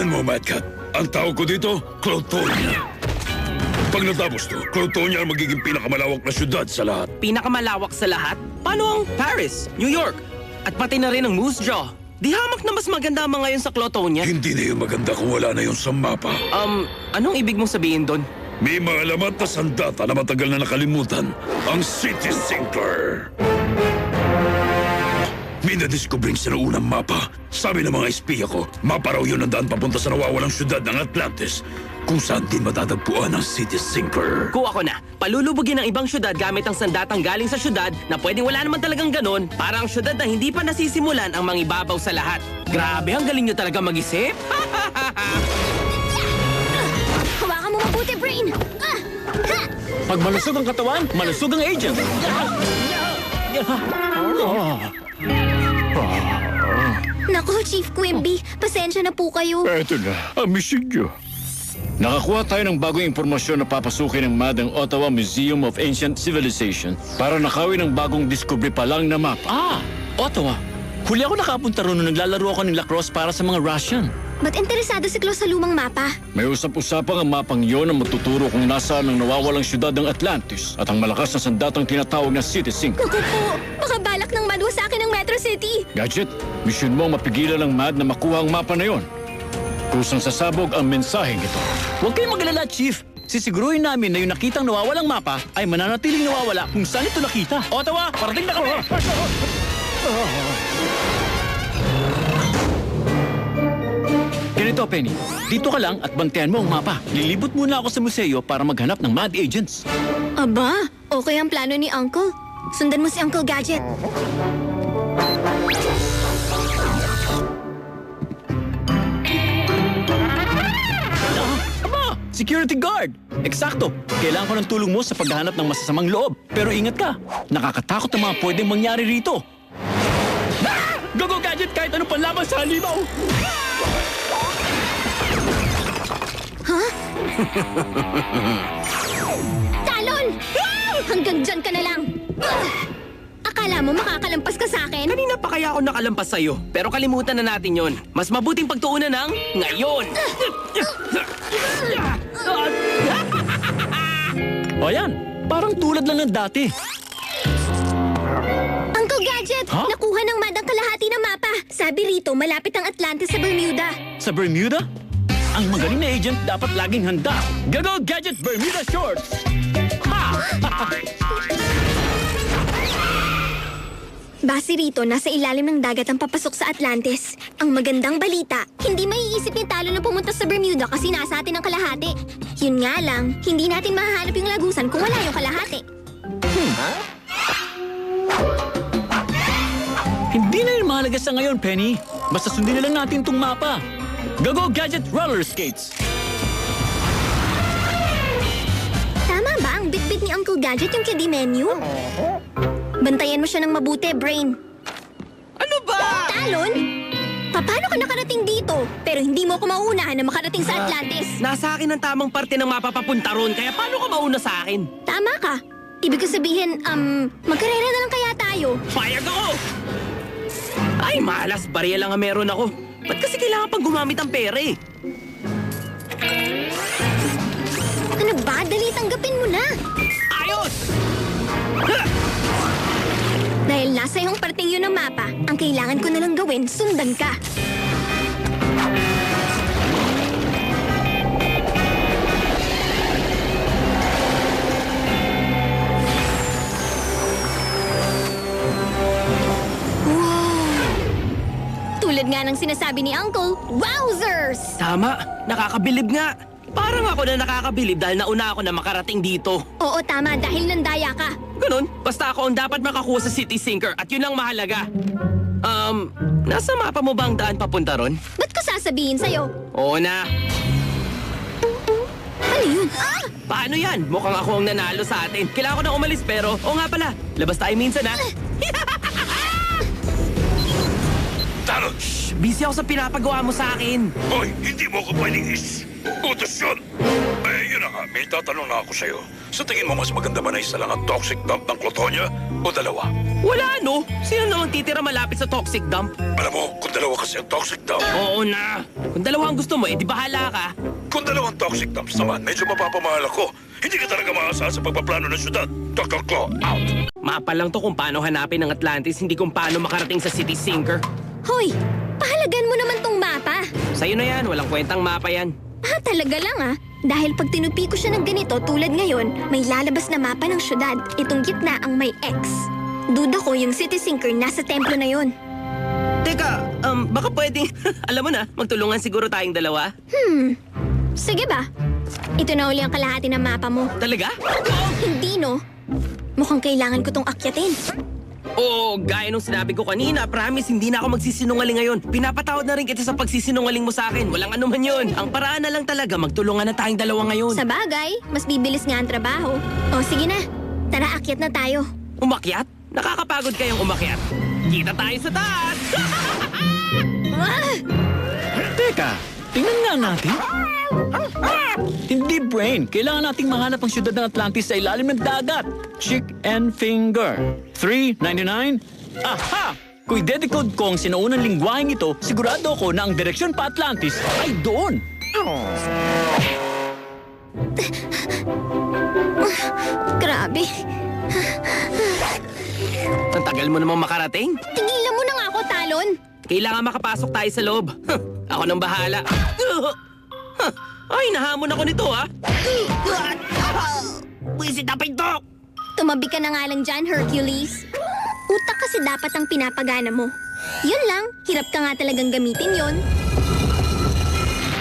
Tingnan mo, Madcat. Ang tawag ko dito, Clotonia. Pag natapos to, Clotonia ang magiging pinakamalawak na syudad sa lahat. Pinakamalawak sa lahat? Paano ang Paris, New York, at pati na rin ang Moose Jaw? Di hamak na mas maganda ang mga yun sa Clotonia? Hindi na yung maganda kung wala na yung sa mapa. Anong ibig mong sabihin doon? May mga alamat na sandata na matagal na nakalimutan. Ang City Sinker. May nadiscovering sa unang mapa. Sabi ng mga espiya ko, mapa raw yun ang daan papunta sa nawawalang syudad ng Atlantis, kung saan din matatagpuan ang City Sinker. Kuha ko na. Palulubugin ang ibang syudad gamit ang sandatang galing sa syudad na pwedeng wala naman talagang ganon para ang syudad na hindi pa nasisimulan ang mangibabaw sa lahat. Grabe, ang galing nyo talaga mag-isip. Hawakan mo mabuti, Brain! Pag malusog ang katawan, malusog ang agent. Nako, Chief Quimby, pasensya na po kayo. Eto na, ang mission nyo. Nakakuha tayo ng bagong impormasyon na papasukin ng MAD ang Ottawa Museum of Ancient Civilization para nakawin ang bagong discovery pa lang na mapa. Ottawa. Huli ako nakapunta roon nung naglalaro ako ng lacrosse para sa mga Russian. Ba't interesado si Klaus sa lumang mapa? May usap-usapang ang mapang iyon ang magtuturo kung nasaan ang nawawalang syudad ng Atlantis at ang malakas na sandatang tinatawag na City Sinker. Naku po, baka balak ng madwa sa akin ng Metro City. Gadget, mission mo ang mapigilan ng MAD na makuha ang mapa na yon. Kusang sasabog ang mensaheng ito. Huwag kayong mag-alala, Chief. Sisiguruhin namin na yung nakitang nawawalang mapa ay mananatiling nawawala kung saan ito nakita. Ottawa, parating na kami! Ganito, Penny. Dito ka lang at bantayan mo ang mapa. Lilibot muna ako sa museo para maghanap ng MAD agents. Aba, okay ang plano ni Uncle. Sundan mo si Uncle Gadget. Security guard! Eksakto! Kailangan ko ng tulong mo sa paghahanap ng masasamang loob. Pero ingat ka! Nakakatakot ang mga pwedeng mangyari rito. Go, Gadget! Kahit anong panlaban sa halimaw! Talon! Hanggang dyan ka na lang. Akala mo makakalampas ka sa akin? Kanina pa kaya ako nakalampas sa'yo. Pero kalimutan na natin yon. Mas mabuting pagtuunan ng ngayon. O yan! Parang tulad lang ng dati. Uncle Gadget, Ha? nakuha ng MAD ang kalahati ng mapa. Sabi rito, malapit ang Atlantis sa Bermuda. Sa Bermuda? Ang magaling na agent dapat laging handa. Go, Gadget! Bermuda Shorts! Ha! Base rito, nasa ilalim ng dagat ang papasok sa Atlantis. Ang magandang balita, hindi maiisip ni Talon na pumunta sa Bermuda kasi nasa atin ang kalahati. Yun nga lang, hindi natin mahahanap yung lagusan kung wala yung kalahati. Hindi na yun mahalaga sa ngayon, Penny. Basta sundin na lang natin itong mapa. Go, Gadget Roller Skates! Tama ba ang bitbit ni Uncle Gadget yung kiddie menu? Bantayan mo siya ng mabuti, Brain. Ano ba? Talon? Paano ka nakarating dito? Pero hindi mo ako mauunahan na makarating sa Atlantis. Nasa akin ang tamang parte ng mapa papunta ron, kaya paano ka mauna sa akin? Tama ka. Ibig ko sabihin, magkarera na lang kaya tayo. Payag ako! Ay, malas, barya lang ang meron ako. Ba't kasi kailangan pang gumamit ang pera eh? Ano ba? Dali, tanggapin mo na. Ayos! Dahil nasa iyong parting yun ng mapa, ang kailangan ko na lang gawin, sundan ka. Tulad nga ng sinasabi ni Uncle, wowzers! Tama, nakakabilib nga. Parang ako na nakakabilib dahil nauna ako na makarating dito. Oo, tama, dahil nandaya ka. Ganun, basta ako ang dapat makakuha sa City Sinker at yun ang mahalaga. Nasa mapa mo ba ang daan papunta ron? Ba't ko sasabihin sa'yo? Oo na. Ano yun? Paano yan? Mukhang ako ang nanalo sa atin. Kailangan ko na umalis pero, oo nga pala, labas tayo minsan ha. Talon! Shh, busy ako sa pinapagawa mo sa akin. Hoy, hindi mo ako pwedeng utos yun! Eh, yun na nga, may tatanong na ako sa'yo. Sa tingin mo mas maganda ba na isa lang ang toxic dump ng Clotonia o dalawa? Wala no? Sino namang titira malapit sa toxic dump? Alam mo, kung dalawa kasi ang toxic dump, Oo na. Kung dalawa ang gusto mo, edi bahala ka. kung dalawang toxic dumps naman, medyo mapapamahal ako. Hindi ka talaga maasahan sa pagpaplano ng syudad. Dr. Claw, out! Mapa lang to kung paano hanapin ang Atlantis, hindi kung paano makarating sa City Sinker. Hoy, pahalagan mo naman tong mapa. Sa'yo na yan, walang kwentang mapa yan. Talaga lang Dahil pag tinupi ko siya ng ganito tulad ngayon, may lalabas na mapa ng syudad. Itong gitna ang may X. Duda ko yung City Sinker nasa templo na yon. Teka, baka pwedeng, alam mo na, magtulungan siguro tayong dalawa. Sige ba? Ito na uli ang kalahati ng mapa mo. Talaga? Hindi no. Mukhang kailangan ko tong akyatin. Oo, gaya nung sinabi ko kanina, promise, hindi na ako magsisinungaling ngayon. Pinapatawad na rin kita sa pagsisinungaling mo sa akin. Walang anuman yun. Ang paraan na lang talaga, magtulungan na tayong dalawa ngayon. Sa bagay, mas bibilis nga ang trabaho. O sige na, tara akyat na tayo. Umakyat? Nakakapagod kayong umakyat. Kita tayo sa taas! Teka, tingnan nga natin. Hindi, Brain. Kailangan nating mahanap ang syudad ng Atlantis sa ilalim ng dagat. Chick and Finger. $3.99? Aha! Kung i-decode ko ang sinaunang lingwaheng ito, sigurado ako na ang direksyon pa Atlantis ay doon. Grabe. Ang tagal mo namang makarating. Tigilan mo na nga ako, Talon. Kailangan makapasok tayo sa loob. Ako nang bahala. Ay, nahamon ako nito, ha? Wisit na pinto! Tumabi ka na nga lang dyan, Hercules. Utak kasi dapat ang pinapagana mo. Yun lang, hirap ka nga talagang gamitin yon.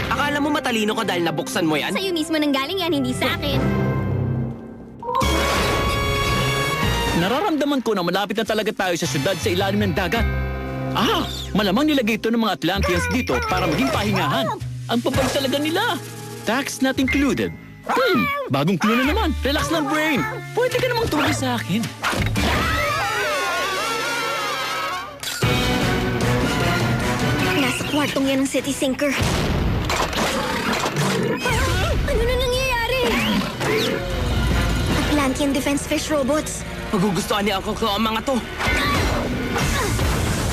Akala mo matalino ka dahil nabuksan mo yan? Sa'yo mismo nang galing yan, hindi sa akin. Nararamdaman ko na malapit na talaga tayo sa syudad sa ilalim ng dagat. Malamang nilagay ito ng mga Atlanteans dito para maging pahingahan. Ang papag talaga nila. Tax not included. Bagong clue na naman. Relax lang, Brain. Pwede ka namang tumuli sa akin. Nasa kwartong yan ng City Sinker. Ano na nangyayari? Atlantean Defense Fish Robots. Magugustuhan ni Uncle Claw ang mga to.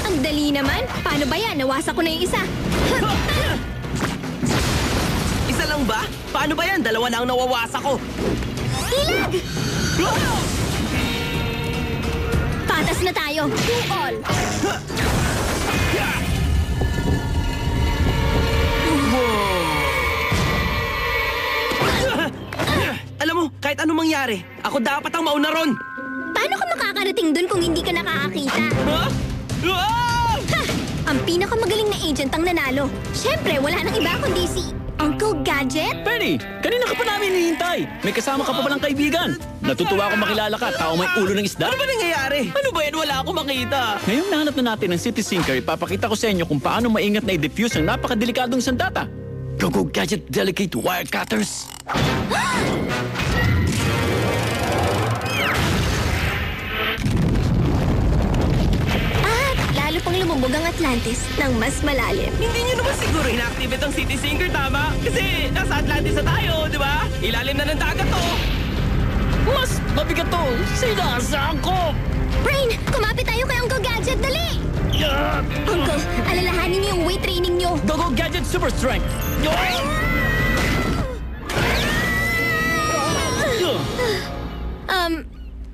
Ang dali naman. Paano ba yan? Nawasak ko na yung isa. Isa lang ba? Paano ba yan? Dalawa na ang nawawasa ko. Ilag! Patas na tayo. To all. Alam mo, kahit anong mangyari, ako dapat ang mauna ron. Paano ka makakarating dun kung hindi ka nakakakita? Ha? Ah! Ha! Ang pinakamagaling na agent ang nanalo. Siyempre, wala nang iba kundi si Uncle Gadget. Penny, kanina ka pa namin hinihintay. May kasama ka pa palang kaibigan. Natutuwa ako makilala ka, tao may ulo ng isda. Ano ba nangyayari? Ano ba yan? Wala akong makita. Ngayong nahanap na natin ang City Sinker, ipapakita ko sa inyo kung paano maingat na i-defuse ang napakadelikadong sandata. Go Gadget Delicate Wire Cutters! At lalo pang lumubog ang Atlantis ng mas malalim. Hindi nyo naman siguro inactivate ang City Sinker, tama? Kasi nasa Atlantis na tayo, di ba? Ilalim na ng dagat to. Mas mabigat to! Sinasangkop! Brain, kumapit tayo kay Uncle Gadget, dali! Uncle, alalahanin niyo yung weight training niyo. Go Gadget Super Strength!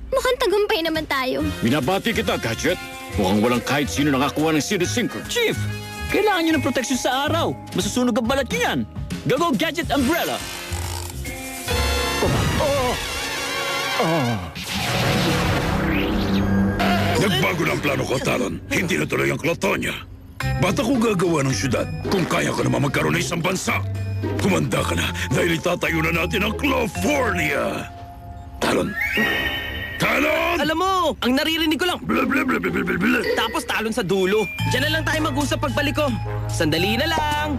Mukhang tagumpay naman tayo. Binabati kita, Gadget. Mukhang walang kahit sino nakakuha ng City Sinker. Chief, kailangan nyo ng proteksyon sa araw. Masusunog ang balat nyo yan. Go Gadget Umbrella! Nagbago na ang plano ko, Talon. Hindi na tuloy ang Clotonia. Ba't ako gagawa ng syudad kung kaya ko naman magkaroon ng isang bansa? Kumanda ka na dahil itatayo na natin ang Clofornia. Talon! Talon! Alam mo, ang naririnig ko lang, Blah, blah, blah, blah, blah, blah, blah. tapos talon sa dulo. Diyan na lang tayo mag-usap pagbalik ko. Sandali na lang.